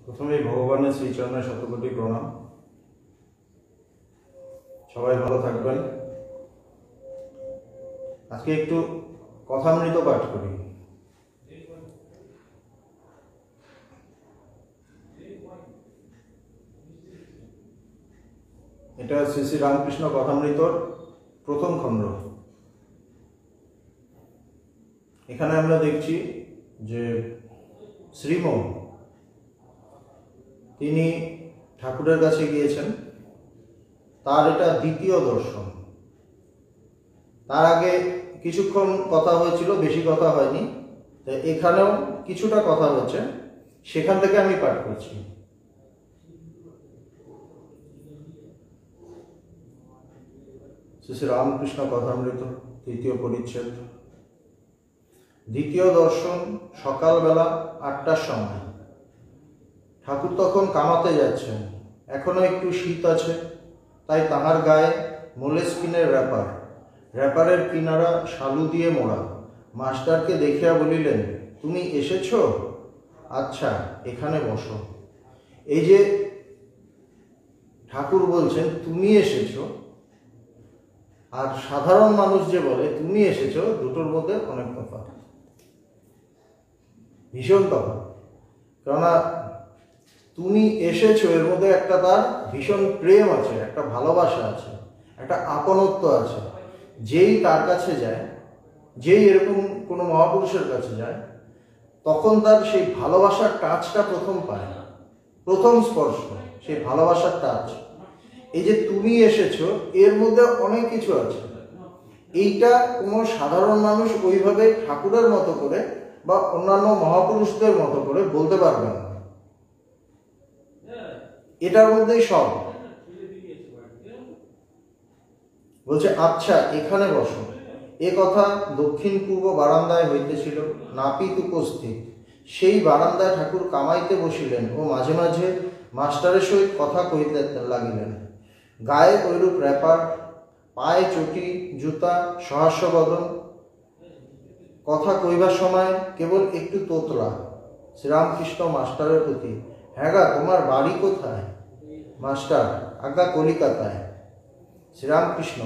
প্রথমে ভগবানের শ্রীচরণে শতকোটি প্রণাম। সবাই ভালো থাকবেন। আজকে একটু কথামৃত পাঠ করি। এটা শ্রী শ্রী রামকৃষ্ণ কথামৃতর প্রথম খণ্ড। এখানে আমরা দেখছি যে শ্রীম তিনি ঠাকুরের কাছে গিয়েছেন, তার এটা দ্বিতীয় দর্শন। তার আগে কিছুক্ষণ কথা হয়েছিল, বেশি কথা হয়নি। তো এখানেও কিছুটা কথা হচ্ছে, সেখান থেকে আমি পাঠ করছি। শ্রী শ্রী রামকৃষ্ণ কথামৃত তৃতীয় পরিচ্ছেদ। দ্বিতীয় দর্শন সকালবেলা 8টার সময়। ঠাকুর তখন কামাতে যাচ্ছেন। এখনো একটু শীত আছে, তাই তাহার গায়ে মোলেস্কিনের র্যাপারের কিনারা শালু দিয়ে মোড়া। মাস্টারকে দেখিয়া বলিলেন, তুমি এসেছ? আচ্ছা, এখানে বসো। এই যে ঠাকুর বলছেন তুমি এসেছ, আর সাধারণ মানুষ যে বলে তুমি এসেছ, দুটোর মধ্যে অনেক তফাৎ, ভীষণ তফাৎ। কেননা তুমি এসেছো এর মধ্যে একটা তার ভীষণ প্রেম আছে, একটা ভালোবাসা আছে, একটা আপনত্ব আছে। যেই তার কাছে যায়, যেই এরকম কোনো মহাপুরুষের কাছে যায়, তখন তার সেই ভালোবাসার টাচটা প্রথম পায়, প্রথম স্পর্শ, সেই ভালোবাসার টাচ। এই যে তুমি এসেছো, এর মধ্যে অনেক কিছু আছে। এইটা কোনো সাধারণ মানুষ ওইভাবে ঠাকুরের মতো করে বা অন্যান্য মহাপুরুষদের মতো করে বলতে পারবে না। এটার মধ্যেই সব বলছে। আচ্ছা, এখানে বসো। এ কথা দক্ষিণ পূর্ব বারান্দায় হইতেছিল, নাপিত উপস্থিত। সেই বারান্দায় ঠাকুর কামাইতে বসিলেন ও মাঝে মাঝে মাস্টারের সহিত কথা কহিতে লাগিলেন। গায়ে ঐরূপ র্যাপার, পায়ে চটি, জুতা, সহাস্যবদন। কথা কইবার সময় কেবল একটু তোতলা। শ্রীরামকৃষ্ণ মাস্টারের প্রতি, হ্যাঁ গা, তোমার বাড়ি কোথায়? মাস্টার, আজ্ঞা কলিকাতায়। শ্রীরামকৃষ্ণ,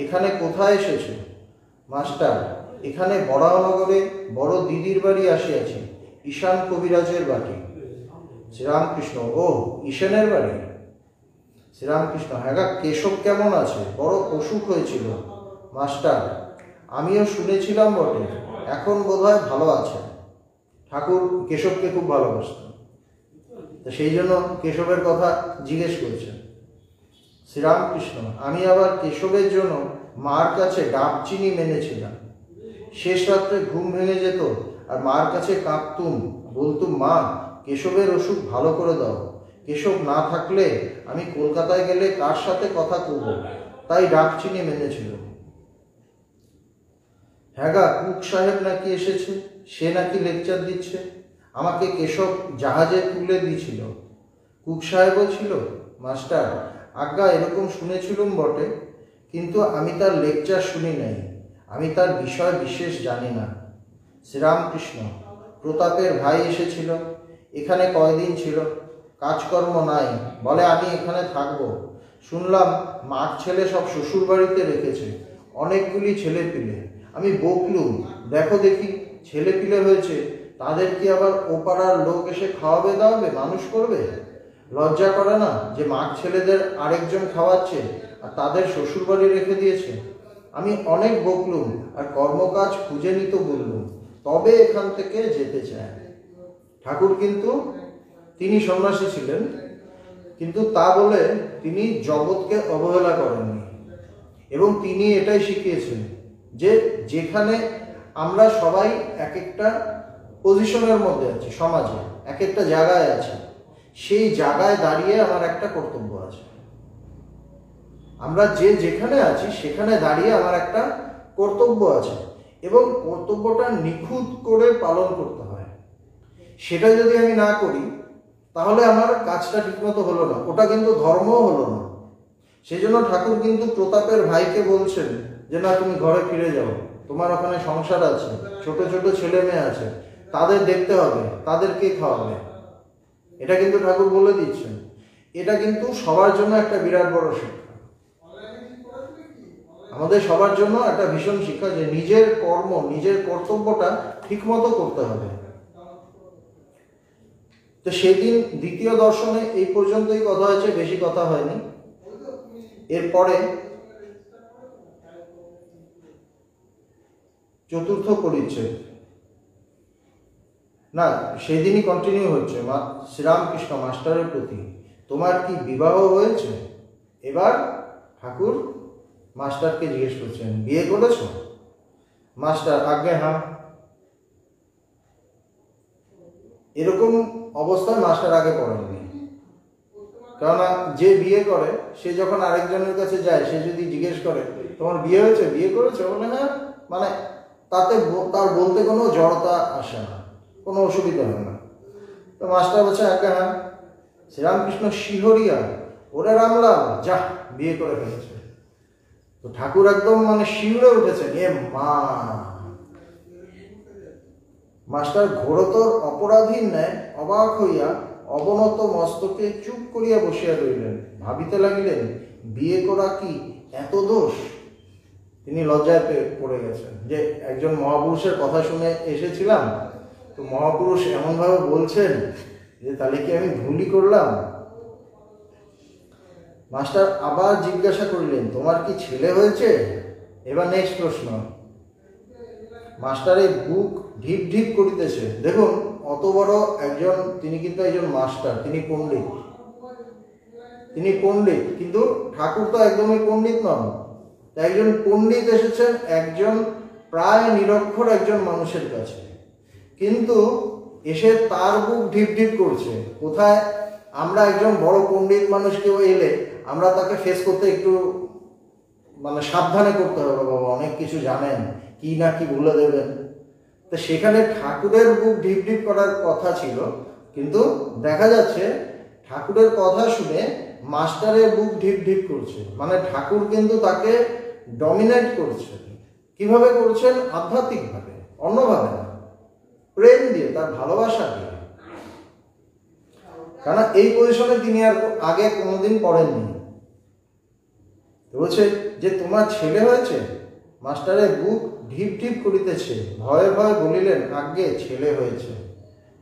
এখানে কোথায় এসেছো? মাস্টার, এখানে বরাহনগরে বড় দিদির বাড়ি আসিয়াছি, ঈশান কবিরাজের বাড়ি। শ্রীরামকৃষ্ণ, ও, ঈশানের বাড়ি। শ্রীরামকৃষ্ণ, হ্যাঁ গা, কেশব কেমন আছে? বড় অসুখ হয়েছিল। মাস্টার, আমিও শুনেছিলাম বটে, এখন বোধহয় ভালো আছে। ঠাকুর কেশবকে খুব ভালোবাসতেন, তো সেই জন্য কেশবের কথা জিজ্ঞেস করছেন। শ্রীরামকৃষ্ণ, আমি আবার কেশবের জন্য মার কাছে ডাব চিনি মেনেছিলাম। শেষ রাত্রে ঘুম ভেঙে যেত আর মার কাছে কাঁদতুম, বলতুম, মা, কেশবের অসুখ ভালো করে দাও। কেশব না থাকলে আমি কলকাতায় গেলে কার সাথে কথা কব, তাই ডাব চিনি মেনেছিল। হ্যাঁ গা, কুক সাহেব নাকি এসেছে, সে নাকি লেকচার দিচ্ছে। আমাকে কেশব জাহাজে তুলে দিয়েছিল। কুক সাহেবও ছিল। মাস্টার, আজ্ঞা এরকম শুনেছিলুম বটে, কিন্তু আমি তার লেকচার শুনি নাই, আমি তার বিষয় বিশেষ জানি না। শ্রীরামকৃষ্ণ, প্রতাপের ভাই এসেছিল, এখানে কয়দিন ছিল, কাজকর্ম নাই, বলে আমি এখানে থাকবো। শুনলাম মার ছেলে সব শ্বশুর বাড়িতে রেখেছে, অনেকগুলি ছেলে পিলে। আমি বকলুম, দেখো দেখি, ছেলে পিলে হয়েছে, তাদের কি আবার ও পাড়ার লোক এসে খাওয়াবে দাওয়াবে, মানুষ করবে? লজ্জা করে না যে মার ছেলেদের আরেকজন খাওয়াচ্ছে আর তাদের শ্বশুর বাড়ি রেখে দিয়েছে? আমি অনেক বকলুম আর কর্মকাজ খুঁজে নিতে বললুম, তবে এখান থেকে যেতে চায়। ঠাকুর কিন্তু তিনি সন্ন্যাসী ছিলেন, কিন্তু তা বলে তিনি জগৎকে অবহেলা করেননি। এবং তিনি এটাই শিখিয়েছেন যে যেখানে আমরা সবাই এক একটা পজিশনের মধ্যে আছি, সমাজে এক একটা জায়গায় আছি, সেই জায়গায় দাঁড়িয়ে আমার একটা কর্তব্য আছে। আমরা যে যেখানে আছি সেখানে দাঁড়িয়ে আমার একটা কর্তব্য আছে, এবং কর্তব্যটা নিখুঁত করে পালন করতে হয়। সেটা যদি আমি না করি, তাহলে আমার কাজটা ঠিকমতো হলো না, ওটা কিন্তু ধর্মও হলো না। সেই জন্য ঠাকুর কিন্তু প্রতাপের ভাইকে বলছেন যে না, তুমি ঘরে ফিরে যাও, তোমার ওখানে সংসার আছে, ছোট ছোট ছেলে মেয়ে আছে, তাদের দেখতে হবে, তাদেরকে খাওয়াবে। এটা কিন্তু ঠাকুর বলে দিচ্ছেন। এটা কিন্তু সবার জন্য একটা বিরাট বড় শিক্ষা, আমাদের সবার জন্য একটা ভীষণ শিক্ষা, যে নিজের কর্ম, নিজের কর্তব্যটা ঠিক মতো করতে হবে। তো সেদিন দ্বিতীয় দর্শনে এই পর্যন্তই কথা হয়েছে, বেশি কথা হয়নি। এরপরে চতুর্থ পরিচ্ছেদ, না সেদিনই কন্টিনিউ হচ্ছে। শ্রীরামকৃষ্ণ মাস্টারের প্রতি, তোমার কি বিবাহ হয়েছে? এবার ঠাকুর মাস্টারকে জিজ্ঞেস করছেন, বিয়ে করেছো? মাস্টার, আজ্ঞে হ্যাঁ। এরকম অবস্থায় মাস্টার আগে পড়েননি, কেননা যে বিয়ে করে সে যখন আরেকজনের কাছে যায়, সে যদি জিজ্ঞেস করে তোমার বিয়ে হয়েছে, বিয়ে করেছো, বলে হ্যাঁ, মানে তাতে তার বলতে কোনো জড়তা আসে না, কোনো অসুবিধা হয় না। তো মাস্টার বলছে আজ্ঞে হ্যাঁ। শ্রীরামকৃষ্ণ শিহরিয়া, ওরে রামলাল, যা বিয়ে করে ফেলেছে। তো ঠাকুর একদম মানে শিউরে উঠেছেন, এ মা। মাস্টার ঘোরতর অপরাধীর ন্যায় অবাক হইয়া অবনত মস্তকে চুপ করিয়া বসিয়া রইলেন, ভাবিতে লাগিলেন বিয়ে করা কি এত দোষ? তিনি লজ্জায় পড়ে গেছেন, যে একজন মহাপুরুষের কথা শুনে এসেছিলাম, তো মহাপুরুষ এমনভাবে বলছেন যে তাহলে কি আমি ভুলই করলাম? মাস্টার আবার জিজ্ঞাসা করিলেন, তোমার কি ছেলে হয়েছে? এবার নেক্সট প্রশ্ন। মাস্টারের বুক ঢিপ ঢিপ করিতেছে। দেখুন, অত বড় একজন, তিনি কিন্তু একজন মাস্টার, তিনি পণ্ডিত, কিন্তু ঠাকুর তো একদমই পণ্ডিত নন। একজন পণ্ডিত এসেছেন একজন প্রায় নিরক্ষর একজন মানুষের কাছে, কিন্তু এসে তার বুক ঢিপ ঢিপ করছে। কোথায় আমরা একজন বড় পণ্ডিত মানুষ কেউ এলে আমরা তাকে ফেস করতে একটু মানে সাবধানে করতে হবে, বাবা অনেক কিছু জানেন, কি না কি বলে দেবেন। তো সেখানে ঠাকুরের বুক ঢিপ ঢিপ করার কথা ছিল, কিন্তু দেখা যাচ্ছে ঠাকুরের কথা শুনে মাস্টারের বুক ঢিপ ঢিপ করছে। মানে ঠাকুর কিন্তু তাকে ডমিনেট করছেন। কিভাবে করছেন? আধ্যাত্মিকভাবে, অন্যভাবে না, প্রেম দিয়ে, তার ভালোবাসা দিয়ে। কারণ এই পজিশনে তিনি আর আগে কোনোদিন পড়েননি। বলছে যে তোমার ছেলে হয়েছে? মাস্টারের বুক ঢিপ ঢিপ করিতেছে, ভয়ে ভয়ে বলিলেন, আজ্ঞে ছেলে হয়েছে।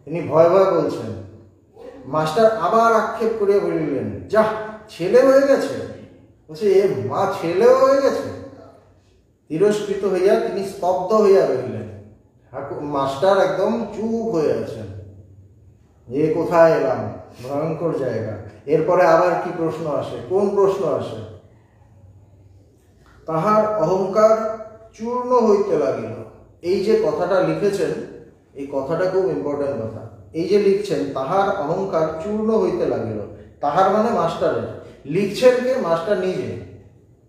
তিনি ভয়ে ভয়ে বলছেন। মাস্টার আবার আক্ষেপ করিয়া বলিলেন, যা ছেলে হয়ে গেছে? বলছে এ মা, ছেলেও হয়ে গেছে? তিরস্কৃত হইয়া তিনি স্তব্ধ হইয়া রহিলেন। মাস্টার একদম চুপ হয়ে আছেন, এ কোথায় এলাম, ভয়ঙ্কর জায়গা। এরপরে আবার কি প্রশ্ন আসে? কোন প্রশ্ন আসে? তাহার অহংকার চূর্ণ হইতে লাগিল। এই যে কথাটা লিখেছেন, এই কথাটা খুব ইম্পর্টেন্ট কথা। এই যে লিখছেন তাহার অহংকার চূর্ণ হইতে লাগিল, তাহার মানে মাস্টারের। লিখছেন কে? মাস্টার নিজে।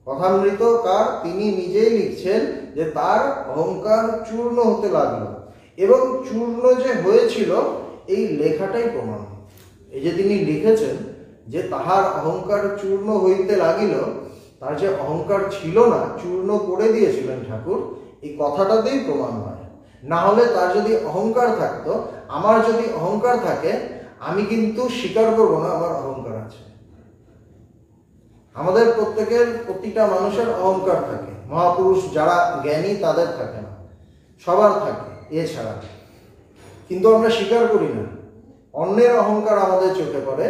কথামৃত কার? তিনি নিজেই লিখছেন যে তার অহংকার চূর্ণ হতে লাগলো। এবং চূর্ণ যে হয়েছিল এই লেখাটাই প্রমাণ। এই যে তিনি লিখেছেন যে তাহার অহংকার চূর্ণ হইতে লাগিল, তার যে অহংকার ছিল না, চূর্ণ করে দিয়েছিলেন ঠাকুর, এই কথাটাতেই প্রমাণ হয়। না হলে তার যদি অহংকার থাকতো, আমার যদি অহংকার থাকে, আমি কিন্তু স্বীকার করবো না আমার অহংকার আছে। আমাদের প্রত্যেকের, প্রতিটা মানুষের অহংকার থাকে। মহাপুরুষ যারা জ্ঞানী তাদের থাকে না, সবার থাকে এছাড়া, কিন্তু আমরা স্বীকার করি না। অন্যের অহংকার আমাদের চোখে পড়ে,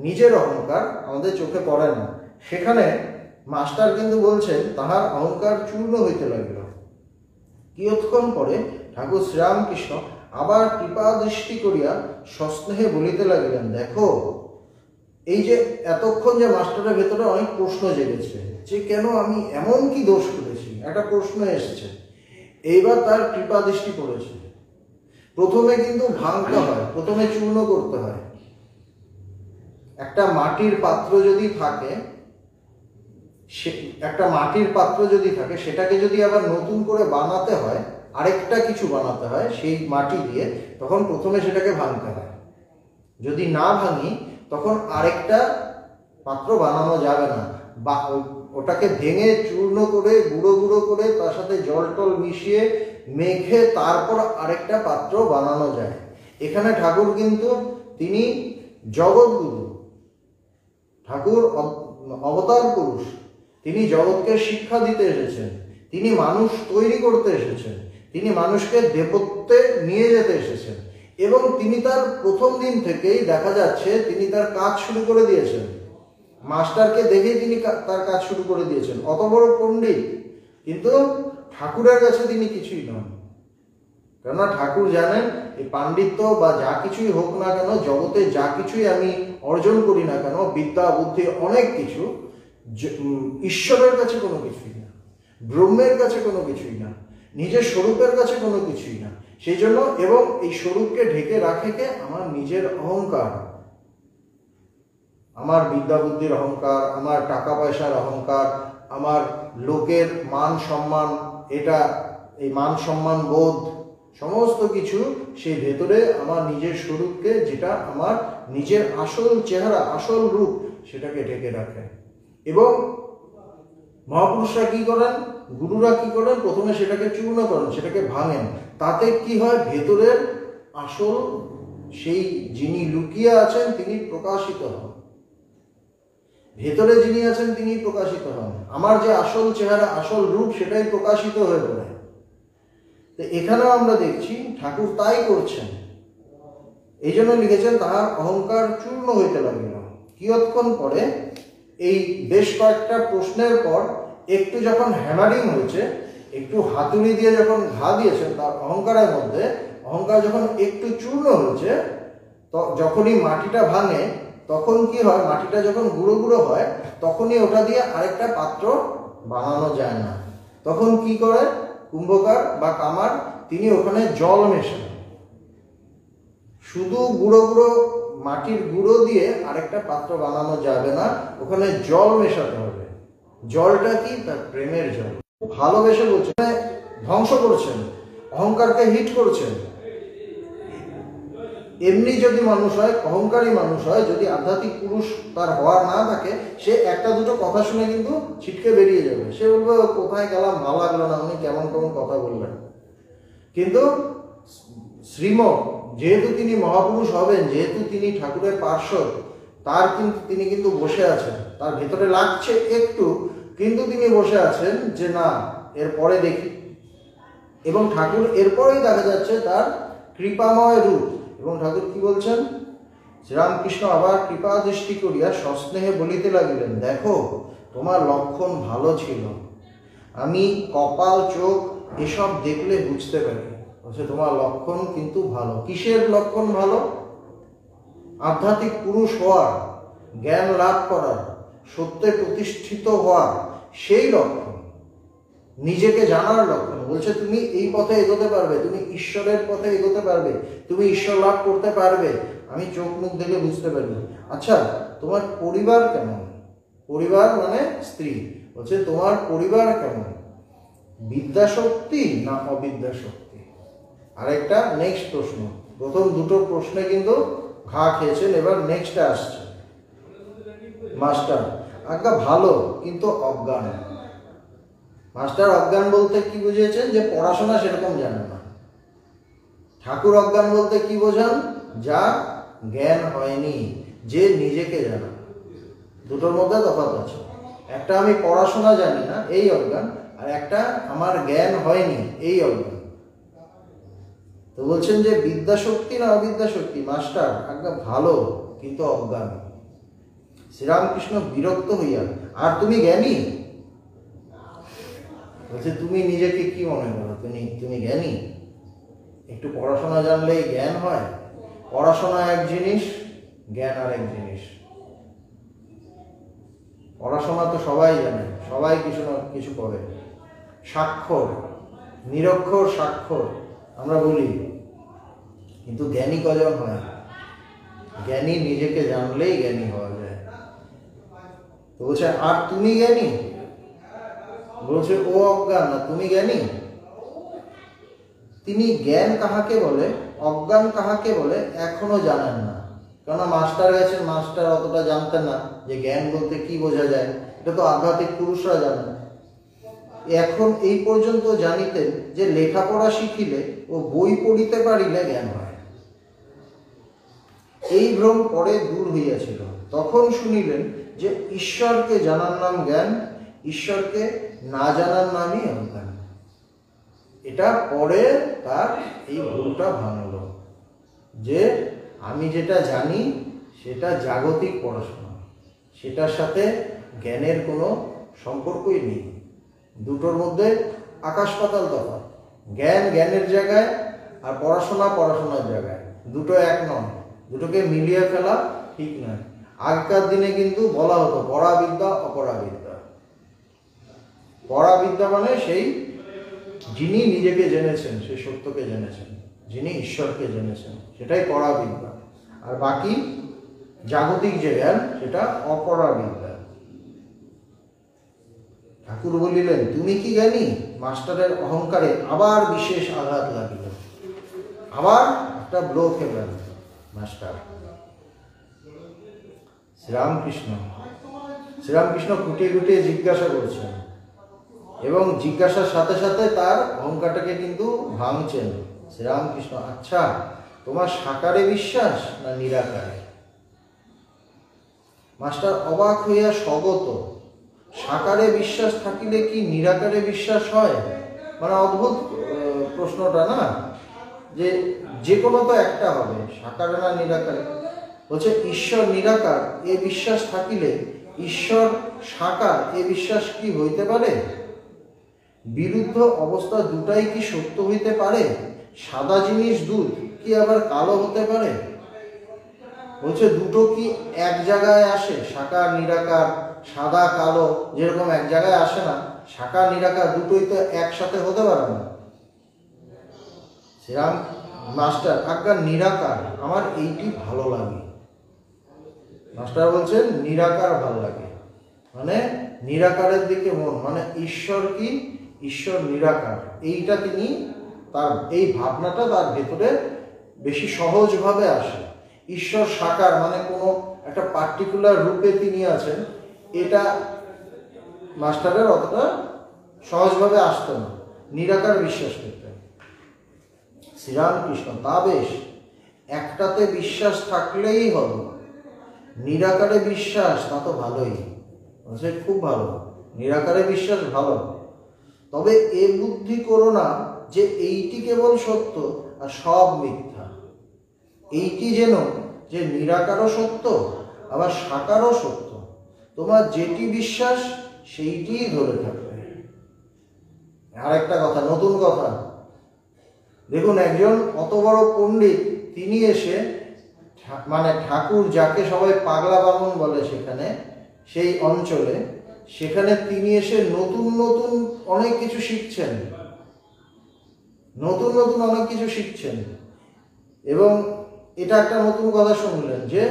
নিজের অহংকার আমাদের চোখে পড়ে না। সেখানে মাস্টার কিন্তু বলছেন তাহার অহংকার চূর্ণ হইতে লাগিল। কিয়ৎক্ষণ পরে ঠাকুর শ্রীরামকৃষ্ণ আবার কৃপা দৃষ্টি করিয়া সস্নেহে বলিতে লাগিলেন, দেখো এই যে এতক্ষণ যে মাস্টারের ভেতরে অনেক প্রশ্ন জেগেছে, যে কেন আমি এমন কি দোষ করেছি, একটা প্রশ্ন এসেছে। এইবার তার কৃপা দৃষ্টি পড়েছে। প্রথমে কিন্তু ভাঙতে হয়, প্রথমে চূর্ণ করতে হয়। একটা মাটির পাত্র যদি থাকে, সেটাকে যদি আবার নতুন করে বানাতে হয়, আরেকটা কিছু বানাতে হয় সেই মাটি দিয়ে, তখন প্রথমে সেটাকে ভাঙতে হয়। যদি না ভাঙি তখন আরেকটা পাত্র বানানো যাবে না। বা ওটাকে ভেঙে চূর্ণ করে, গুঁড়ো গুঁড়ো করে, তার সাথে জল টল মিশিয়ে মেখে তারপর আরেকটা পাত্র বানানো যায়। এখানে ঠাকুর কিন্তু তিনি জগৎগুরু, ঠাকুর অবতার পুরুষ। তিনি জগৎকে শিক্ষা দিতে এসেছেন, তিনি মানুষ তৈরি করতে এসেছেন, তিনি মানুষকে দেবত্বে নিয়ে যেতে এসেছেন। এবং তিনি তার প্রথম দিন থেকেই দেখা যাচ্ছে তিনি তার কাজ শুরু করে দিয়েছেন। মাস্টারকে দেখেই তিনি তার কাজ শুরু করে দিয়েছেন। অত বড় পণ্ডিত, কিন্তু ঠাকুরের কাছে তিনি কিছুই নন। কেননা ঠাকুর জানেন এই পাণ্ডিত্য বা যা কিছুই হোক না কেন, জগতে যা কিছুই আমি অর্জন করি না কেন, বিদ্যা বুদ্ধি অনেক কিছু, ঈশ্বরের কাছে কোনো কিছুই না, ব্রহ্মের কাছে কোনো কিছুই না, নিজের স্বরূপের কাছে কোনো কিছুই না। সেই জন্য, এবং এই স্বরূপকে ঢেকে রাখে কে? আমার নিজের অহংকার, আমার বিদ্যা বুদ্ধির অহংকার, আমার টাকা পয়সার অহংকার, আমার লোকের মান সম্মান, এটা এই মান সম্মান বোধ, সমস্ত কিছু সেই ভেতরে আমার নিজের স্বরূপকে, যেটা আমার নিজের আসল চেহারা, আসল রূপ, সেটাকে ঢেকে রাখে। এবং মহাপুরুষরা কি করেন, গুরুরা কি করেন? প্রথমে সেটাকে চূর্ণ করেন, সেটাকে ভাঙেন। তাতে কি হয়? ভেতরের আসল সেই যিনি লুকিয়ে আছেন তিনি প্রকাশিত হন, ভেতরে যিনি আছেন তিনি প্রকাশিত হন। আমার যে আসল চেহারা, আসল রূপ, সেটাই প্রকাশিত হয়ে পড়ে। তো এখানেও আমরা দেখছি ঠাকুর তাই করছেন। এই জন্য লিখেছেন তাহার অহংকার চূর্ণ হইতে লাগিল। কিয়ৎক্ষণ পরে, এই বেশ কয়েকটা প্রশ্নের পর একটু যখন হ্যামারিং হয়েছে, একটু হাতুড়ি দিয়ে যখন ঘা দিয়েছেন তার অহংকারের মধ্যে, অহংকার যখন একটু চূর্ণ হয়েছে, তো যখনই মাটিটা ভাঙে, তখন কি হয়? মাটিটা যখন গুঁড়ো গুঁড়ো হয়, তখনই ওটা দিয়ে আরেকটা পাত্র বানানো যায় না। তখন কি করে কুম্ভকার বা কামার? তিনি ওখানে জল মেশান। শুধু গুঁড়ো গুঁড়ো মাটির গুঁড়ো দিয়ে আরেকটা পাত্র বানানো যাবে না, ওখানে জল মেশাতে হবে। জলটা কি? তার প্রেমের জল। ভালোবেসে বলছেন, ধ্বংস করছেন, অহংকারকে হিট করছেন। এমনি যদি মানুষ হয়, অহংকারী মানুষ হয়, যদি আধ্যাত্মিক পুরুষ তার হওয়ার না থাকে, সে একটা দুটো কথা শুনে কিন্তু ছিটকে বেরিয়ে যাবে। সে বলবে কোথায় গেলাম, ভালো লাগলো না, উনি কেমন কেমন কথা বললেন। কিন্তু শ্রীমৎ, যেহেতু তিনি মহাপুরুষ হবেন, যেহেতু তিনি ঠাকুরের পার্শ্বদ, তার কিন্তু তিনি কিন্তু বসে আছেন, তার ভেতরে লাগছে একটু, কিন্তু তিনি বসে আছেন যে না, এরপরে দেখি। এবং ঠাকুর এরপরেই দেখা যাচ্ছে তার কৃপাময় রূপ। এবং ঠাকুর কি বলছেন? শ্রীরামকৃষ্ণ আবার কৃপা দৃষ্টি করিয়া সস্নেহে বলিতে লাগিলেন, দেখো তোমার লক্ষণ ভালো ছিল, আমি কপাল, চোখ এসব দেখলে বুঝতে পারি। বলছে তোমার লক্ষণ কিন্তু ভালো। কিসের লক্ষণ ভালো? আধ্যাত্মিক পুরুষ হওয়ার, জ্ঞান লাভ করার, সত্যে প্রতিষ্ঠিত হওয়ার সেই লক্ষণ, নিজেকে জানার লক্ষণ। বলছে তুমি এই পথে এগোতে পারবে, তুমি ঈশ্বরের পথে এগোতে পারবে, তুমি ঈশ্বর লাভ করতে পারবে, আমি চোখ মুখ দেখে বুঝতে পারবো। আচ্ছা, তোমার পরিবার কেমন? পরিবার মানে স্ত্রী। বলছে তোমার পরিবার কেমন? বিদ্যাশক্তি না অবিদ্যাশক্তি? আরেকটা নেক্সট প্রশ্ন। প্রথম দুটো প্রশ্নে কিন্তু ঘা খেয়েছেন, এবার নেক্সটে আসছে। মাস্টার আজ্ঞা ভালো, কিন্তু অজ্ঞান। মাস্টার অজ্ঞান বলতে কি বুঝিয়েছেন? যে পড়াশোনা সেরকম জানে না। ঠাকুর অজ্ঞান বলতে কি বোঝান? যা জ্ঞান হয়নি, যে নিজেকে জানা। দুটোর মধ্যে তফাৎ আছে। একটা আমি পড়াশোনা জানি না, এই অজ্ঞান, আর একটা আমার জ্ঞান হয়নি, এই অজ্ঞান। তো বলছেন যে বিদ্যাশক্তি না অবিদ্যাশক্তি? মাস্টার আজ্ঞা ভালো, কিন্তু অজ্ঞান। শ্রীরামকৃষ্ণ বিরক্ত হইয়া, আর তুমি জ্ঞানী? বলছে তুমি নিজেকে কি মনে করো? তুমি জ্ঞানী? একটু পড়াশোনা জানলেই জ্ঞান হয়? পড়াশোনা এক জিনিস, জ্ঞান আর এক জিনিস। পড়াশোনা তো সবাই জানে, সবাই কিছু না কিছু করে। স্বাক্ষর, নিরক্ষর স্বাক্ষর আমরা বলি, কিন্তু জ্ঞানী কজন হয়? জ্ঞানী নিজেকে জানলেই জ্ঞানী হওয়া যায়। তো বলছে আর তুমি জ্ঞানী? বলছে ও অজ্ঞান, না তুমি জ্ঞানী? তিনি জ্ঞান কাহাকে বলে, অজ্ঞান কাহাকে বলে এখনো জানেন না। কেননা মাস্টার গেছেন, মাস্টার অতটা জানতেন না যে জ্ঞান বলতে কি বোঝা যায়। এটা তো আধ্যাত্মিক পুরুষরা জানেন। এখন এই পর্যন্ত জানিতেন যে লেখাপড়া শিখিলে ও বই পড়িতে পারিলে জ্ঞান হয়। এই ভ্রম পরে দূর হইয়াছিল। তখন শুনিলেন যে ঈশ্বরকে জানার নাম জ্ঞান, ঈশ্বরকে না জানার নামই অজ্ঞান। এটা পরে তার এই ভুলটা ভাঙল, যে আমি যেটা জানি সেটা জাগতিক পড়াশোনা, সেটার সাথে জ্ঞানের কোনো সম্পর্কই নেই। দুটোর মধ্যে আকাশ পাতাল তফাৎ। জ্ঞান জ্ঞানের জায়গায় আর পড়াশোনা পড়াশোনার জায়গায়, দুটো এক নয়। দুটোকে মিলিয়ে ফেলা ঠিক নয়। আগকার দিনে কিন্তু বলা হতো পরাবিদ্যা অপরাবিদ্যা। পরাবিদ্যা মানে সেই যিনি নিজেকে জেনেছেন, সেই সত্যকে জেনেছেন, যিনি ঈশ্বরকে জেনেছেন, সেটাই পরাবিদ্যা। আর বাকি জাগতিক যে জ্ঞান সেটা অপরাবিদ্যা। ঠাকুর বলিলেন, তুমি কি জ্ঞানী? মাস্টারের অহংকারে আবার বিশেষ আঘাত লাগিল। আবার একটা ব্লো খেলেন মাস্টার। শ্রীরামকৃষ্ণ খুঁটিয়ে খুঁটিয়ে জিজ্ঞাসা করছেন, এবং জিজ্ঞাসার সাথে সাথে তার অহংকারটাকে কিন্তু ভাঙছেন। শ্রীরামকৃষ্ণ, আচ্ছা তোমার সাকারে বিশ্বাস না নিরাকারে? মাস্টার অবাক হইয়া স্বগত, সাকারে বিশ্বাস থাকিলে কি নিরাকারে বিশ্বাস হয়? মানে অদ্ভুত প্রশ্নটা না, যে কোনো তো একটা হবে, সাকারে না নিরাকারে। বলছে ঈশ্বর নিরাকার এ বিশ্বাস থাকিলে ঈশ্বর সাকার এ বিশ্বাস কি হইতে পারে? বিরুদ্ধ অবস্থা দুটাই কি সত্য হইতে পারে? সাদা জিনিস দুধ কি আবার কালো হতে পারে? বলছে দুটো কি এক জায়গায় আসে? সাকার নিরাকার, সাদা কালো যেরকম এক জায়গায় আসে না, সাকার নিরাকার দুটোই তো একসাথে হতে পারে না। শ্রীরাম মাস্টার, আজ্ঞা নিরাকার আমার এইটি ভালো লাগে। মাস্টার বলছেন নিরাকার ভালো লাগে, মানে নিরাকারের দিকে মন, মানে ঈশ্বর কি, ঈশ্বর নিরাকার, এইটা তিনি তার এই ভাবনাটা তার ভেতরে বেশি সহজভাবে আসে। ঈশ্বর সাকার মানে কোনো একটা পার্টিকুলার রূপে তিনি আছেন, এটা মাস্টারের অতটা সহজভাবে আসতো না, নিরাকার বিশ্বাস করতেন। শ্রীরামকৃষ্ণ, তা বেশ, একটাতে বিশ্বাস থাকলেই হবে, নিরাকারে বিশ্বাস তা তো ভালোই, খুব ভালো, নিরাকারে বিশ্বাস ভালো। তবে এ বুদ্ধি করো না যে এইটি কেবল সত্য আর সব মিথ্যা। এইটি যেন যে নিরাকারও সত্য আবার সাকারও সত্য, তোমার যেটি বিশ্বাস সেইটিই ধরে থাকবে। আর একটা কথা, নতুন কথা, দেখুন একজন অত বড় পণ্ডিত, তিনি এসে মানে ঠাকুর যাকে সবাই পাগলা বামন বলে সেখানে, সেই অঞ্চলে, সেখানে তিনি এসে নতুন নতুন অনেক কিছু শিখছেন, নতুন নতুন অনেক কিছু শিখছেন। এবং এটা একটা নতুন কথা শুনলেন যে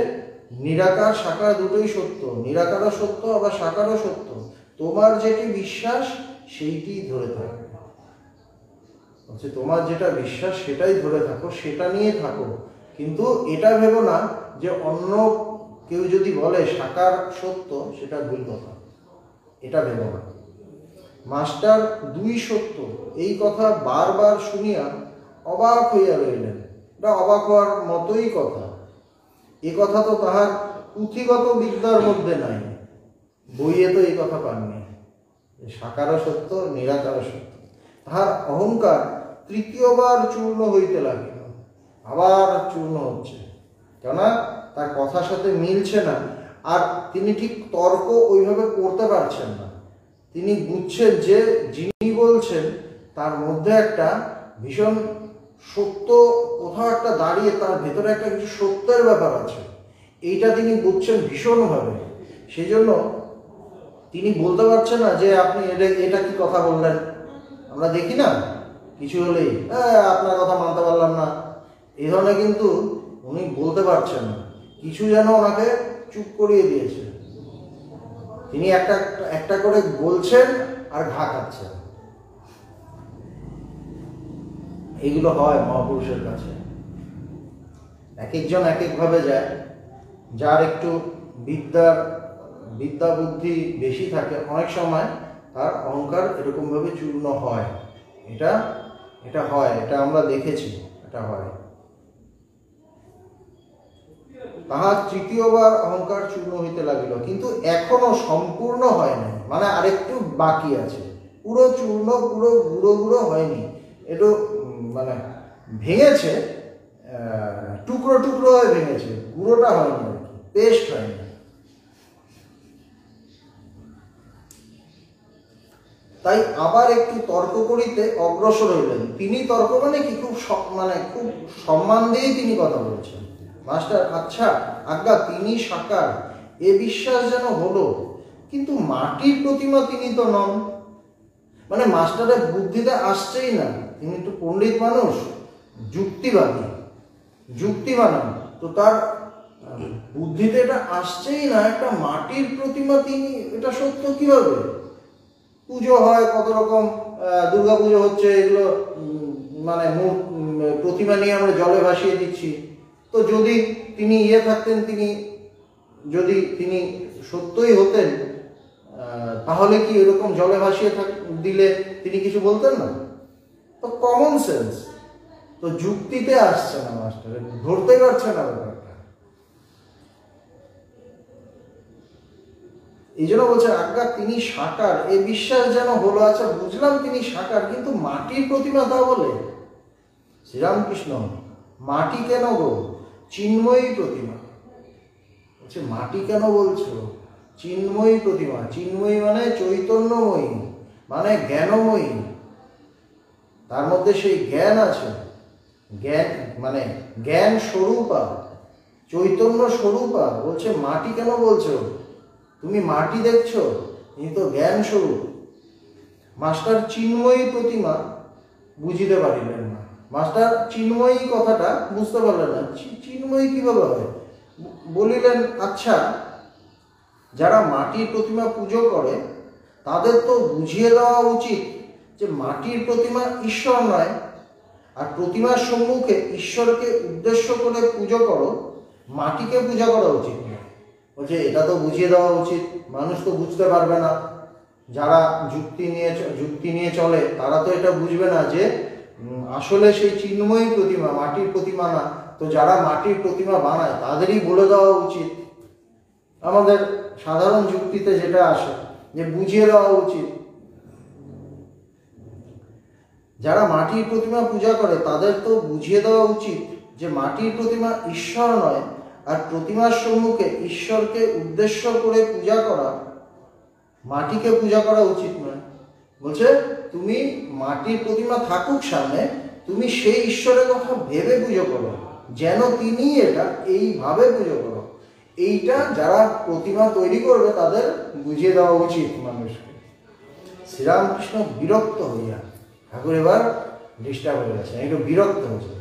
নিরাকার সাকার দুটোই সত্য, নিরাকারও সত্য আবার সাকারও সত্য, তোমার যেটি বিশ্বাস সেইটি ধরে থাকো। তোমার যেটা বিশ্বাস সেটাই ধরে থাকো, সেটা নিয়ে থাকো, কিন্তু এটা ভেবো না যে অন্য কেউ যদি বলে সাকার সত্য সেটা ভুল কথা, এটা ভেবো না। মাস্টার দুই সত্য এই কথা বারবার শুনিয়া অবাক হইয়া রইলেন। এটা অবাক হওয়ার মতোই কথা। এ কথা তো তাহার পুঁথিগত বিদ্যার মধ্যে নাই, বইয়ে তো এই কথা পাননি, সাকারও সত্য নিরাকারও সত্য। তাহার অহংকার তৃতীয়বার চূর্ণ হইতে লাগিল, আবার চূর্ণ হচ্ছে, কেননা তার কথার সাথে মিলছে না, আর তিনি ঠিক তর্ক ওইভাবে করতে পারছেন না। তিনি বুঝছেন যে যিনি বলছেন তার মধ্যে একটা ভীষণ সত্য, কোথাও একটা দাঁড়িয়ে তার ভেতরে একটা কিছু সত্যের ব্যাপার আছে, এইটা তিনি বুঝছেন ভীষণভাবে। সেই জন্য তিনি বলতে পারছেন না যে আপনি এটা কি কথা বললেন। আমরা দেখি না কিছু হলেই আপনার কথা মানতে পারলাম না, এই ধরনের, কিন্তু উনি বলতে পারছেন না, কিছু যেন ওনাকে চুপ করিয়ে দিয়েছে। তিনি একটা একটা করে বলছেন আর ঘা খাচ্ছেন। এইগুলো হয় মহাপুরুষের কাছে, এক একজন এক একভাবে যায়। যার একটু বিদ্যা বুদ্ধি বেশি থাকে, অনেক সময় তার অহংকার এরকমভাবে চূর্ণ হয়। এটা হয়, এটা আমরা দেখেছি, এটা হয়। তাহার তৃতীয়বার অহংকার চূর্ণ হইতে লাগিল, কিন্তু এখনো সম্পূর্ণ হয় নাই, মানে আরেকটু বাকি আছে, পুরো চূর্ণ, পুরো গুঁড়ো গুঁড়ো হয়নি, একটু মানে ভেঙেছে, টুকরো টুকরো হয়ে ভেঙেছে, গুঁড়োটা হয়নি, পেস্ট হয়নি। তাই আবার একটু তর্ক করিতে অগ্রসর হইলেন। তিনি তর্ক মানে কি, খুব খুব সম্মান দিয়েই তিনি কথা বলছেন। মাস্টার, আচ্ছা আজ্ঞা তিনি সাকার, এ বিশ্বাস যেন হলো, কিন্তু মাটির প্রতিমা তিনি তো নন। মানে মাস্টারের বুদ্ধিতে আসছেই না, তিনি একটু পণ্ডিত মানুষ, যুক্তিবাদী, তো তার বুদ্ধিতে এটা আসছেই না, একটা মাটির প্রতিমা তিনি, এটা সত্য কিভাবে? পুজো হয় কত রকম, দুর্গা পুজো হচ্ছে, এগুলো মানে প্রতিমা নিয়ে আমরা জলে ভাসিয়ে দিচ্ছি। তো যদি তিনি থাকতেন, যদি তিনি সত্যই হতেন, তাহলে কি এরকম জলে ভাসিয়ে দিলে তিনি কিছু বলতেন না? তো কমন সেন্স, তো যুক্তিতে আসছে না, মাস্টার ধরতে পারছে না ব্যাপারটা। এই জন্য বলছে আজ্ঞা তিনি সাকার, এ বিশ্বাস যেন হলো। আচ্ছা বুঝলাম তিনি সাকার, কিন্তু মাটির প্রতিমা তা বলে? শ্রীরামকৃষ্ণ, মাটি কেন গো? চিন্ময়ী প্রতিমা। বলছে মাটি কেন বলছো? চিন্ময়ী প্রতিমা। চিন্ময়ী মানে চৈতন্যময়ী, মানে জ্ঞানময়ী, তার মধ্যে সেই জ্ঞান আছে, জ্ঞান মানে জ্ঞান স্বরূপা, চৈতন্য স্বরূপা। বলছে মাটি কেন বলছো? তুমি মাটি দেখছো, তিনি তো জ্ঞান স্বরূপ। মাস্টার চিন্ময়ী প্রতিমা বুঝিতে পারিলেন না। মাস্টার চিন্ময়ী কথাটা বুঝতে পারলেন না, চিন্ময়ী কিভাবে হয়? বলিলেন আচ্ছা, যারা মাটির প্রতিমা পুজো করে তাদের তো বুঝিয়ে দেওয়া উচিত যে মাটির প্রতিমা ঈশ্বর নয়, আর প্রতিমার সম্মুখে ঈশ্বরকে উদ্দেশ্য করে পুজো করো, মাটিকে পূজা করা উচিত নয়। বলছে এটা তো বুঝিয়ে দেওয়া উচিত, মানুষ তো বুঝতে পারবে না, যারা যুক্তি নিয়ে চলে তারা তো এটা বুঝবে না যে আসলে সেই চিন্ময়ী প্রতিমা মাটির প্রতিমা না। তো যারা মাটির প্রতিমা বানায় তাদেরই বলে দেওয়া উচিত, আমাদের সাধারণ যুক্তিতে যেটা আসে যে বুঝিয়ে দেওয়া উচিত। যারা মাটির প্রতিমা পূজা করে তাদের তো বুঝিয়ে দেওয়া উচিত যে মাটির প্রতিমা ঈশ্বর নয়, আর প্রতিমার সম্মুখে ঈশ্বরকে উদ্দেশ্য করে পূজা করা, মাটিকে পূজা করা উচিত নয়। বলছে তুমি মাটির প্রতিমা থাকুক সামনে, তুমি সেই ঈশ্বরের কথা ভেবে পুজো করো, যেন তিনি এটা এইভাবে পুজো করো। এইটা যারা প্রতিমা তৈরি করবে তাদের বুঝিয়ে দেওয়া উচিত মানুষকে। শ্রীরামকৃষ্ণ বিরক্ত হইয়া, ঠাকুর এবার ডিস্টার্ব হয়ে গেছে, একটু বিরক্ত হয়েছে।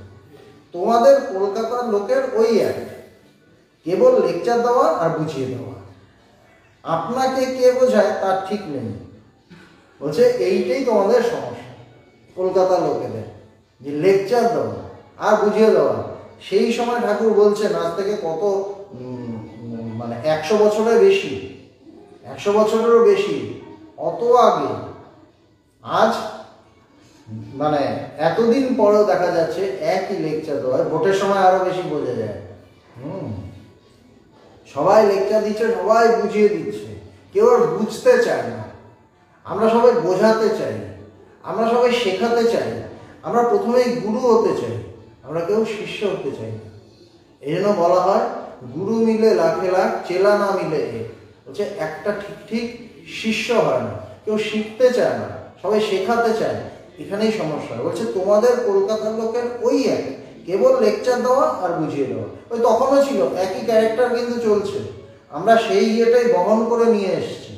তোমাদের কলকাতার লোকের ওই এক, কেবল লেকচার দেওয়া আর বুঝিয়ে দেওয়া, আপনাকে কে বোঝায় তার ঠিক নেই। বলছে এইটাই তোমাদের সমস্যা কলকাতার লোকেদের, যে লেকচার দেওয়া আর বুঝিয়ে দেওয়া। সেই সময় ঠাকুর বলছেন আজ থেকে কত মানে 100 বছরের বেশি, 100 বছরেরও বেশি, অত আগে। আজ মানে এতদিন পরেও দেখা যাচ্ছে একই লেকচার দেওয়া, ভোটের সময় আরো বেশি বোঝা যায়। সবাই লেকচার দিচ্ছে, সবাই বুঝিয়ে দিচ্ছে, কেউ আর বুঝতে চায় না। আমরা সবাই বোঝাতে চাই, আমরা সবাই শেখাতে চাই, আমরা প্রথমেই গুরু হতে চাই, আমরা কেউ শিষ্য হতে চাই না। এই জন্য বলা হয় গুরু মিলে লাখে লাখ, চেলা না মিলে এক। বলছে একটা ঠিক শিষ্য হয় না, কেউ শিখতে চায় না, সবাই শেখাতে চায়, এখানেই সমস্যা। বলছে তোমাদের কলকাতার লোকের ওই এক, কেবল লেকচার দেওয়া আর বুঝিয়ে দেওয়া। ওই তখনও ছিল, একই ক্যারেক্টার কিন্তু চলছে, আমরা সেই ইয়েটাই বহন করে নিয়ে এসেছি।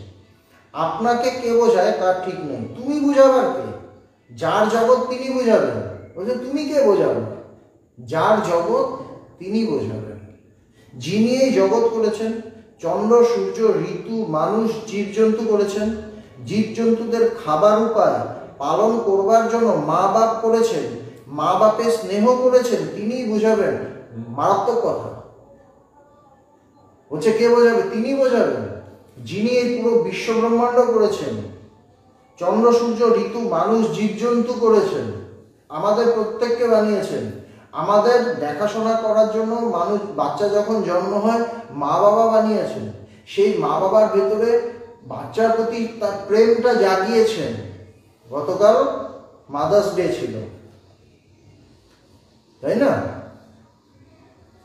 আপনাকে কে বোঝায় তার ঠিক নেই, তুমি বুঝাবার কে? যার জগৎ তিনি বুঝাবেন। বলছে তুমি কে বোঝাবেন? যার জগৎ তিনি বোঝাবেন। যিনি এই জগৎ করেছেন, চন্দ্র সূর্য ঋতু মানুষ জীবজন্তু করেছেন, জীবজন্তুদের খাবার উপায় পালন করবার জন্য মা বাপ করেছেন, মা বাপের স্নেহ করেছেন, তিনিই বুঝাবেন। মারাত্মক কথা। বলছে কে বোঝাবে? তিনি বোঝাবেন, যিনি এই পুরো বিশ্ব ব্রহ্মাণ্ড করেছেন, চন্দ্র সূর্য ঋতু মানুষ জীবজন্তু করেছেন, আমাদের প্রত্যেককে বানিয়েছেন। আমাদের দেখাশোনা করার জন্য মানুষ, বাচ্চা যখন জন্ম হয় মা বাবা বানিয়েছেন, সেই মা বাবার ভেতরে বাচ্চার প্রতি তার প্রেমটা জাগিয়েছেন। গতকাল মাদার্স ডে ছিল, তাই না?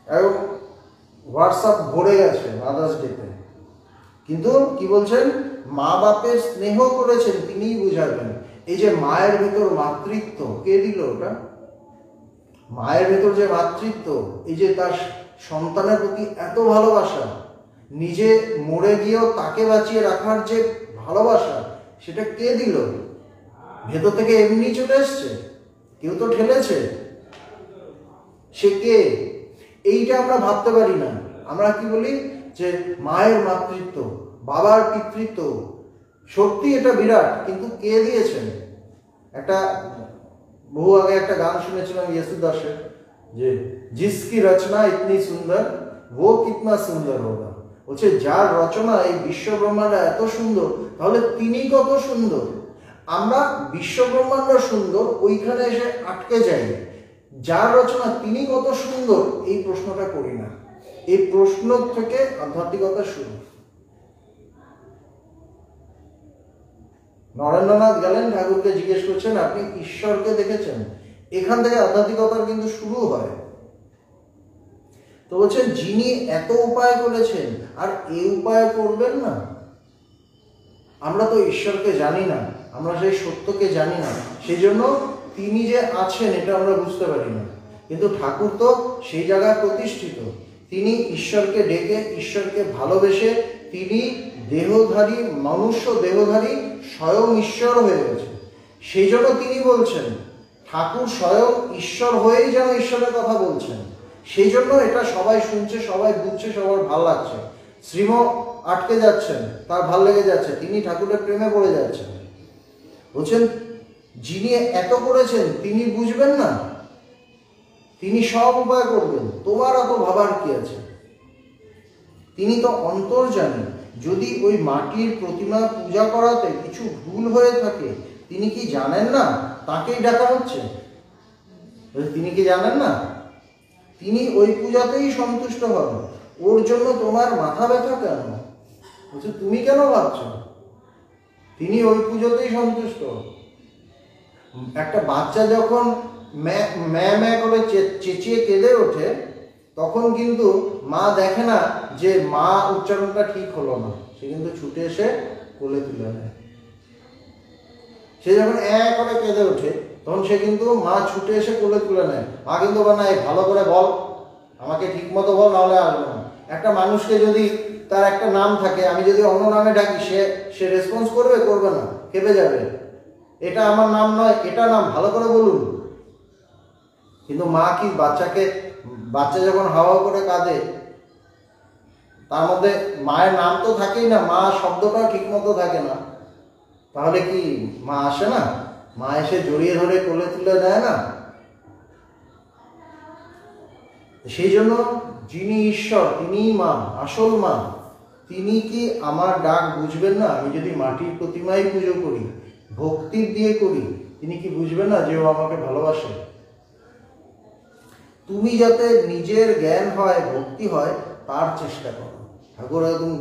এবং হোয়াটসঅ্যাপ ভরে গেছে মাদার্স ডেতে। কিন্তু কি বলছেন, মা বাপের স্নেহ করেছেন তিনিই বুঝাবেন। এই যে মায়ের ভেতর মাতৃত্ব, কে দিল ওটা? মায়ের ভেতর যে মাতৃত্ব, এই যে তার সন্তানের প্রতি এত ভালোবাসা, নিজে মরে গিয়েও তাকে বাঁচিয়ে রাখার যে ভালোবাসা, সেটা কে দিল? ভেতর থেকে এমনি চলে এসছে? কেউ তো ঠেলেছে। সে কে? এইটা আমরা ভাবতে পারি না। আমরা কি বলি যে মায়ের মাতৃত্ব, বাবার পিতৃত্ব, সত্যি এটা বিরাট, কিন্তু কে দিয়েছেন? একটা বহু আগে একটা গান শুনেছিলাম ইয়েসুদাসের, যে জিসকি রচনা ইতনি সুন্দর वो कितना সুন্দর होगा। বলছে যার রচনা এই বিশ্ব ব্রহ্মাণ্ড এত সুন্দর, তাহলে তিনি কত সুন্দর। আমরা বিশ্ব ব্রহ্মাণ্ড সুন্দর ওইখানে এসে আটকে যাই, যার রচনা তিনি কত সুন্দর এই প্রশ্নটা করি না। এই প্রশ্ন থেকে আধ্যাত্মিকতা শুরু। নরেন্দ্রনাথ গেলেন, ঠাকুরকে জিজ্ঞেস করছেন আপনি ঈশ্বরকে দেখেছেন? এখান থেকে আধ্যাত্মিকতার কিন্তু শুরু হয়। তো বলছেন যিনি এত উপায় করেছেন আর এই উপায় করবেন না। আমরা তো ঈশ্বরকে জানি না, আমরা সেই সত্যকে জানি না, সেই জন্য তিনি যে আছেন এটা আমরা বুঝতে পারি না। কিন্তু ঠাকুর তো সেই জায়গায় প্রতিষ্ঠিত। তিনি ঈশ্বরকে ডেকে, ঈশ্বরকে ভালোবেসে, তিনি দেহধারী, মনুষ্য দেহধারী স্বয়ং ঈশ্বর হয়ে গেছে। সেই জন্য তিনি বলছেন, ঠাকুর স্বয়ং ঈশ্বর হয়েই যেন ঈশ্বরের কথা বলছেন। সেই জন্য এটা সবাই শুনছে, সবাই বুঝছে, সবার ভাল লাগছে। শ্রীম আটকে যাচ্ছেন, তার ভাল লেগে যাচ্ছে, তিনি ঠাকুরের প্রেমে পড়ে যাচ্ছেন। বলছেন যিনি এত করেছেন তিনি বুঝবেন না? তিনি সব উপায় করবেন, তোমার অত ভাবার কি আছে? তিনি তো অন্তর্জামী। যদি ওই মাটির প্রতিমা পূজা করাতে কিছু ভুল হয়ে থাকে, তিনি কি জানেন না? তাকেই ডাকা হচ্ছে। তিনি কি জানেন না? তিনি ওই পূজাতেই সন্তুষ্ট হন। ওর জন্য তোমার মাথা ব্যথা কেন? বলছে তুমি কেন ভাবছ? তিনি ওই পুজোতেই সন্তুষ্ট। একটা বাচ্চা যখন ম্যা করে চেঁচিয়ে কেঁদে ওঠে, তখন কিন্তু মা দেখে না যে মা উচ্চারণটা ঠিক হলো না, সে কিন্তু ছুটে এসে কোলে তুলে নেয়। সে যখন করে কেঁদে ওঠে, তখন সে কিন্তু মা ছুটে এসে কোলে তুলে নেয়। মা কিন্তু বানায় ভালো করে বল, আমাকে ঠিক মতো বল, নাহলে আসবো না। একটা মানুষকে যদি তার একটা নাম থাকে, আমি যদি অন্য নামে ডাকি, সে রেসপন্স করবে? করবে না, খেপে যাবে। এটা আমার নাম নয়, এটা নাম, ভালো করে বলুন। কিন্তু মা কি বাচ্চা যখন হাওয়া করে কাঁদে, তার মধ্যে মায়ের নাম তো থাকেই না, মা শব্দটাও ঠিক মতো থাকে না, তাহলে কি মা আসে না? মা এসে জড়িয়ে ধরে কোলে তুলে দেয় না? সেই জন্য যিনি ঈশ্বর, তিনিই মা, আসল মা। তিনি কি আমার ডাক বুঝবেন না? আমি যদি মাটির প্রতিমাই পুজো করি, ভক্তির দিয়ে করি, তিনি কি বুঝবেন না যে ও আমাকে ভালোবাসে? তুমি যাতে নিজের জ্ঞান হয়, ভক্তি হয়, তার চেষ্টা করো। ঠাকুর একদম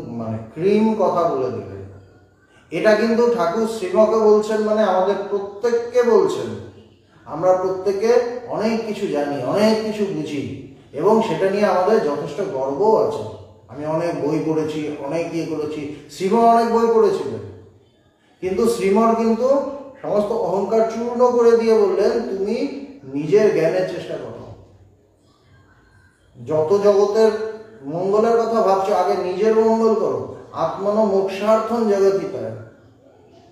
ক্রিম কথা বলে দেবেন। এটা কিন্তু ঠাকুর শ্রীমকে বলছেন, আমাদের প্রত্যেককে বলছেন। আমরা প্রত্যেকে অনেক কিছু জানি, অনেক কিছু বুঝি, এবং সেটা নিয়ে আমাদের যথেষ্ট গর্বও আছে। আমি অনেক বই পড়েছি, অনেক করেছি। শ্রীম অনেক বই পড়েছিলেন, কিন্তু শ্রীমর কিন্তু সমস্ত অহংকার চূর্ণ করে দিয়ে বললেন, তুমি নিজের জ্ঞানের চেষ্টা করো। যত জগতের মঙ্গলের কথা ভাবছো, আগে নিজের মঙ্গল করো। আত্মন মোক্ষার্থম জগতিতায়।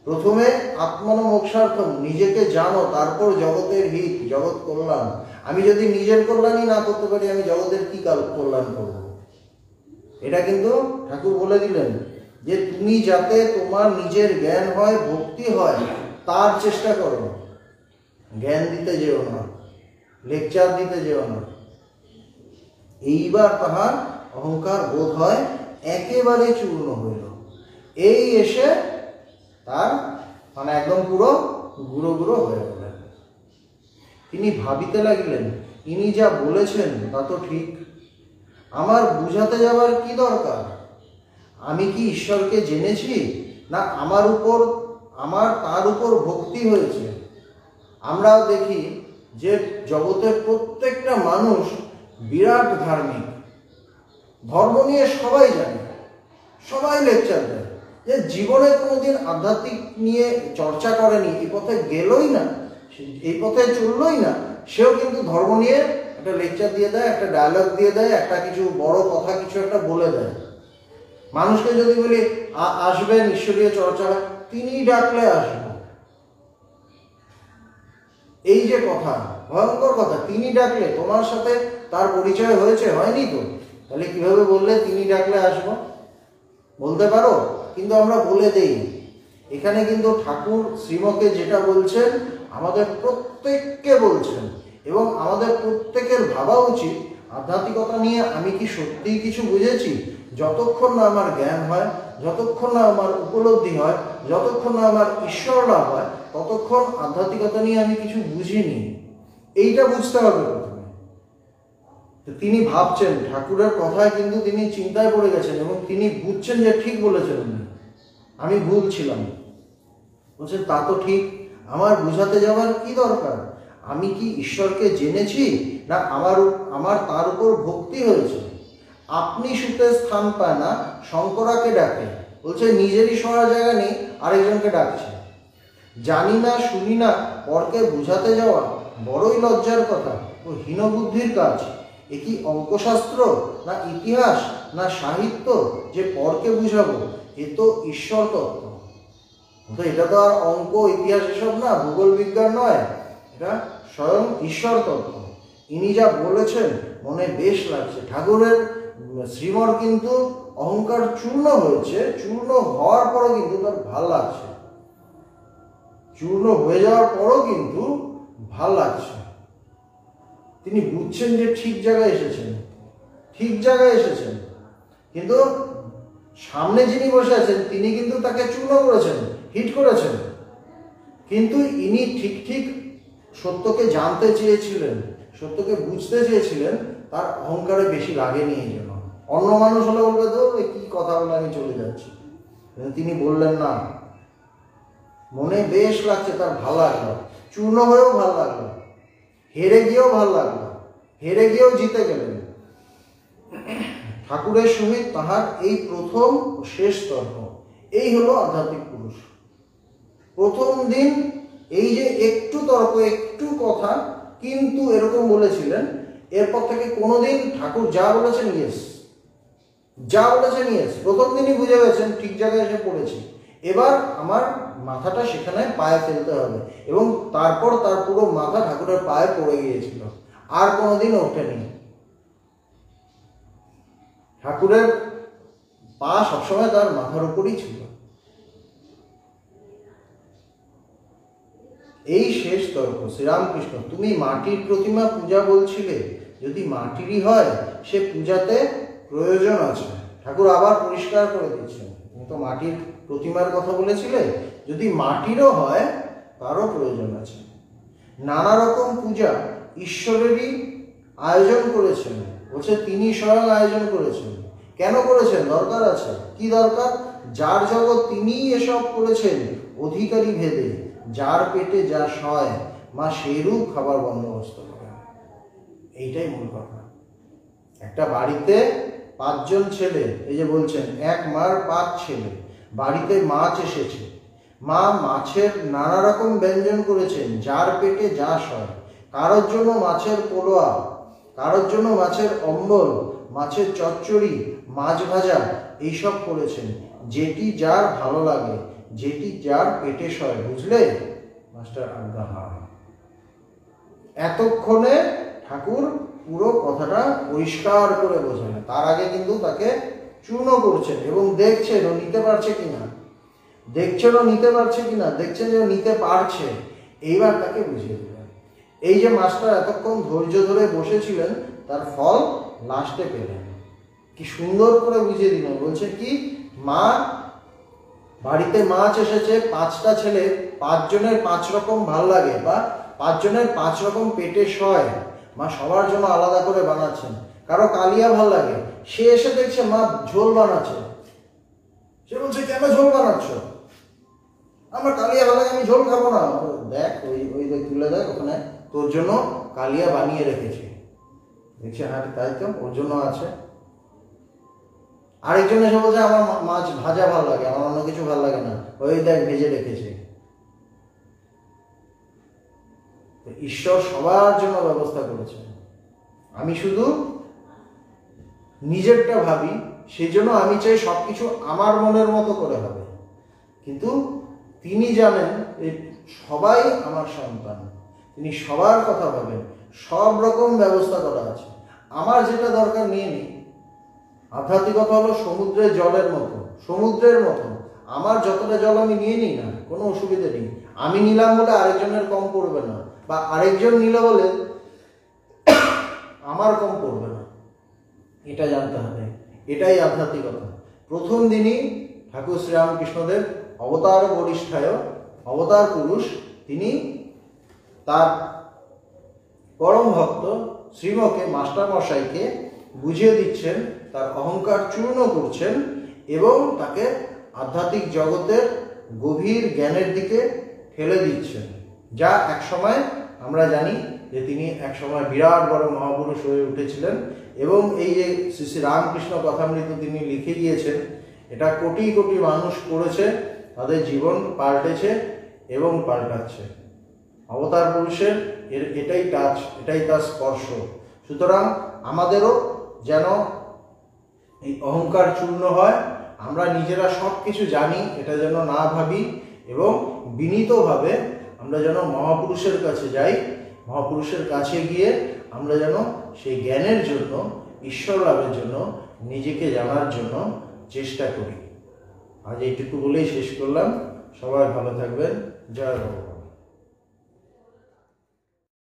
প্রথমে আত্মন মোক্ষার্থম, নিজেকে জানো, তারপর জগতের হিত, জগৎ কল্যাণ। আমি যদি নিজের কল্যাণই না করতে পারি, আমি জগতের কি কল্যাণ করব? এটা কিন্তু ঠাকুর বলে দিলেন যে তুমি যাতে তোমার নিজের জ্ঞান হয়, ভক্তি হয়, তার চেষ্টা করো। জ্ঞান দিতে যেও না, লেকচার দিতে যেও না। এইবার তাহার অহংকার বোধ হয় একেবারে চূর্ণ হইল। এই এসে তার একদম পুরো গুঁড়ো গুঁড়ো হয়ে গেলেন। তিনি ভাবিতে লাগিলেন ইনি যা বলেছেন তা তো ঠিক, আমার বুঝাতে যাওয়ার কি দরকার? আমি কি ঈশ্বরকে জেনেছি, না আমার তার উপর ভক্তি হয়েছে? আমরা দেখি যে জগতের প্রত্যেকটা মানুষ বিরাট ধার্মিক, ধর্ম নিয়ে সবাই জানে, সবাই লেকচার দেয়। যে জীবনে কোনোদিন আধ্যাত্মিক নিয়ে চর্চা করেনি, এই পথে গেলই না, এই পথে চললই না, সেও কিন্তু ধর্ম নিয়ে একটা লেকচার দিয়ে দেয়, একটা ডায়লগ দিয়ে দেয়, একটা কিছু বড় কথা কিছু একটা বলে দেয়। মানুষকে যদি বলি আসবেন ঈশ্বরীয় চর্চা, তিনি ডাকলে আসবো, এই যে কথা, ভয়ঙ্কর কথা। তিনি ডাকলে, তোমার সাথে তার পরিচয় হয়েছে? হয়নি তো, তাহলে কিভাবে বললে তিনি ডাকলে আসবো? বলতে পারো? কিন্তু আমরা বলে দেই। এখানে কিন্তু ঠাকুর শ্রীমকে যেটা বলছেন আমাদের প্রত্যেককে বলছেন, এবং আমাদের প্রত্যেকের ভাবা উচিত আধ্যাত্মিকতা নিয়ে আমি কি সত্যিই কিছু বুঝেছি? যতক্ষণ না আমার জ্ঞান হয়, যতক্ষণ না আমার উপলব্ধি হয়, যতক্ষণ না আমার ঈশ্বর লাভ হয়, ততক্ষণ আধ্যাত্মিকতা নিয়ে আমি কিছু বুঝিনি। এইটা বুঝতে হবে প্রথমে। তিনি ভাবছেন, ঠাকুরের কথায় কিন্তু তিনি চিন্তায় পড়ে গেছেন, এবং তিনি বুঝছেন যে ঠিক বলেছেন উনি, আমি ভুল ছিলাম। বলছেন তা তো ঠিক, আমার বুঝাতে যাওয়ার কি দরকার? আমি কি ঈশ্বরকে জেনেছি, না আমার তার উপর ভক্তি হয়েছে? আপনি সুতে স্থান পায় না, শঙ্করাকে ডাকে। বলছে নিজেরই শোয়ার জায়গা নেই, আরেকজনকে ডাকছে। জানি না শুনি না পরকে বুঝাতে যাওয়া বড়ই লজ্জার কথা ও হীনবুদ্ধির কাজ। এ কি অঙ্কশাস্ত্র, না ইতিহাস, না সাহিত্য যে পরকে বুঝাবো? এ তো ঈশ্বর তত্ত্ব। তো এটা তো আর অঙ্ক ইতিহাস এসব না, ভূগোল বিজ্ঞান নয়, এটা স্বয়ং ঈশ্বর তত্ত্ব। ইনি যা বলেছেন মনে বেশ লাগছে। ঠাকুরের শ্রীমর কিন্তু অহংকার চূর্ণ হয়েছে, চূর্ণ হওয়ার পরও কিন্তু তার ভাল লাগছে, চূর্ণ হয়ে যাওয়ার পরও কিন্তু ভাল লাগছে। তিনি বুঝছেন যে ঠিক জায়গায় এসেছেন, ঠিক জায়গায় এসেছেন, কিন্তু সামনে যিনি বসে আছেন তিনি কিন্তু তাকে চূর্ণ করেছেন, হিট করেছেন। কিন্তু ইনি ঠিক ঠিক সত্যকে জানতে চেয়েছিলেন, সত্যকে বুঝতে চেয়েছিলেন, তার অহংকারে বেশি লাগেনি। এই জন্য অন্য মানুষ হলে বলবে তো কি কথা বলে আমি চলে যাচ্ছি, তিনি বললেন না, মনে বেশ লাগছে, তার ভালো লাগলো, চূর্ণ হয়েও ভালো লাগলো, হেরে গিয়েও ভালো লাগলো, হেরে গিয়েও জিতে গেলেন। ঠাকুরের সহিত তাহার এই প্রথম ও শেষ তর্ক। এই হলো আধ্যাত্মিক পুরুষ। প্রথম দিন এই যে একটু তর্ক, একটু কথা, কিন্তু এরকম বলেছিলেন, এরপর থেকে কোনোদিন ঠাকুর যা বলেছেন ইয়েস, যা বলেছেন ইয়েস। প্রথম দিনই বুঝে গেছেন ঠিক জায়গায় এসে পড়েছি, এবার আমার মাথাটা সেখানে পায়ে ফেলতে হবে। এবং তারপর তার পুরো মাথা ঠাকুরের পায়ে পড়ে গিয়েছিল, আর কোনোদিন ওঠেনি। ঠাকুরের পা সবসময় তার মাথার উপরই ছিল। এই শেষ তর্ক। শ্রীরামকৃষ্ণ, তুমি মাটির প্রতিমা পূজা বলছিলে, যদি মাটিরই হয় সে পূজাতে প্রয়োজন আছে। ঠাকুর আবার পরিষ্কার করে দিচ্ছেন, তুমি তো মাটির প্রতিমার কথা বলেছিলে, যদি মাটিরও হয় তারও প্রয়োজন আছে। নানা রকম পূজা ঈশ্বরেরই আয়োজন করেছেন। বলছে তিনি স্বয়ং আয়োজন করেছেন। কেন করেছেন? দরকার আছে। কি দরকার? যার জগৎ তিনিই এসব করেছেন অধিকারী ভেদে, যার পেটে যা সয় মা সেইরূপ খাবার বন্দোবস্ত করেন। এইটাই মূল কথা। একটা বাড়িতে 5 জন ছেলে, এই যে বলছেন এক মার 5 ছেলে, বাড়িতে মাছ এসেছে, মা মাছের নানা রকম ব্যঞ্জন করেছেন, যার পেটে যা সয়। কারোর জন্য মাছের পোলোয়া, কারোর জন্য মাছের অম্বল, মাছের চচ্চড়ি, মাছ ভাজা, এইসব করেছেন, যেটি যার ভালো লাগে, যেটি যার পেটে সয়। বুঝলে মাস্টার? আজ্ঞা। এতক্ষণে ঠাকুর পুরো কথাটা পরিষ্কার করে বোঝালেন। তার আগে কিন্তু তাকে চূর্ণ করছেন এবং দেখছেন ও নিতে পারছে কিনা, দেখছেন ও নিতে পারছে কিনা, দেখছেন যে নিতে পারছে। এইবার তাকে বুঝিয়ে দিলেন। এই যে মাস্টার এতক্ষণ ধৈর্য ধরে বসেছিলেন, তার ফল লাস্টে পেলেন। কি সুন্দর করে বুঝিয়ে দিলেন। বলছে কি, মা বাড়িতে মাছ এসেছে, 5টা ছেলে, 5 জনের 5 রকম ভাল লাগে, বা 5 জনের 5 রকম পেটে সয়। মা সবার জন্য আলাদা করে বানাচ্ছেন। কারো কালিয়া ভাল লাগে, সে এসে দেখছে মা ঝোল বানাচ্ছে, সে বলছে কেন ঝোল বানাচ্ছ? আমার কালিয়া ভালো লাগে, আমি ঝোল খাবো না। দেখ ওই ওই তুলে দেখ, ওখানে তোর জন্য কালিয়া বানিয়ে রেখেছি। দেখছে হ্যাঁ তাই তো, ওর জন্য আছে। আরেকজন এসে বলছে আমার মাছ ভাজা ভালো লাগে, আমার অন্য কিছু ভালো লাগে না, ওই দেখ ভেজে রেখেছে। ঈশ্বর সবার জন্য ব্যবস্থা করেছে। আমি শুধু নিজেরটা ভাবি, সেই জন্য আমি চাই সবকিছু আমার মনের মতো করে হবে। কিন্তু তিনি জানেন এই সবাই আমার সন্তান, তিনি সবার কথা ভাবেন, সব রকম ব্যবস্থা করা আছে। আমার যেটা দরকার নিয়ে নিই। আধ্যাত্মিকতা হলো সমুদ্রের জলের মতো, সমুদ্রের মতো। আমার যতটা জল আমি নিয়ে নিই না, কোনো অসুবিধা নেই। আমি নিলাম বলে আরেকজনের কম পড়বে না, বা আরেকজন নিল বলে আমার কম পড়বে না, এটা জানতে হবে। এটাই আধ্যাত্মিকতা। প্রথম দিনই ঠাকুর শ্রীরামকৃষ্ণদেব অবতার বরিষ্ঠায়, অবতার পুরুষ, তিনি তার পরম ভক্ত শ্রীমকে মাস্টার মশাইকে বুঝিয়ে দিচ্ছেন, তার অহংকার চূর্ণ করছেন এবং তাকে আধ্যাত্মিক জগতের গভীর জ্ঞানের দিকে ঠেলে দিচ্ছেন। যা একসময় আমরা জানি যে তিনি একসময় বিরাট বড় মহাপুরুষ হয়ে উঠেছিলেন। এবং এই যে শ্রী শ্রী রামকৃষ্ণ কথামৃত তিনি লিখে গিয়েছেন, এটা কোটি কোটি মানুষ পড়েছে, তাদের জীবন পাল্টেছে এবং পাল্টাচ্ছে। অবতার পুরুষের এটাই টাচ, এটাই তার স্পর্শ। সুতরাং আমাদেরও যেন এই অহংকার চূর্ণ হয়, আমরা নিজেরা সব কিছু জানি এটা যেন না ভাবি, এবং বিনীতভাবে আমরা যেন মহাপুরুষের কাছে যাই। মহাপুরুষের কাছে গিয়ে আমরা যেন সেই জ্ঞানের জন্য, ঈশ্বর লাভের জন্য, নিজেকে জানার জন্য চেষ্টা করি। আজ এইটুকু বলেই শেষ করলাম। সবাই ভালো থাকবেন। জয় ভগবান।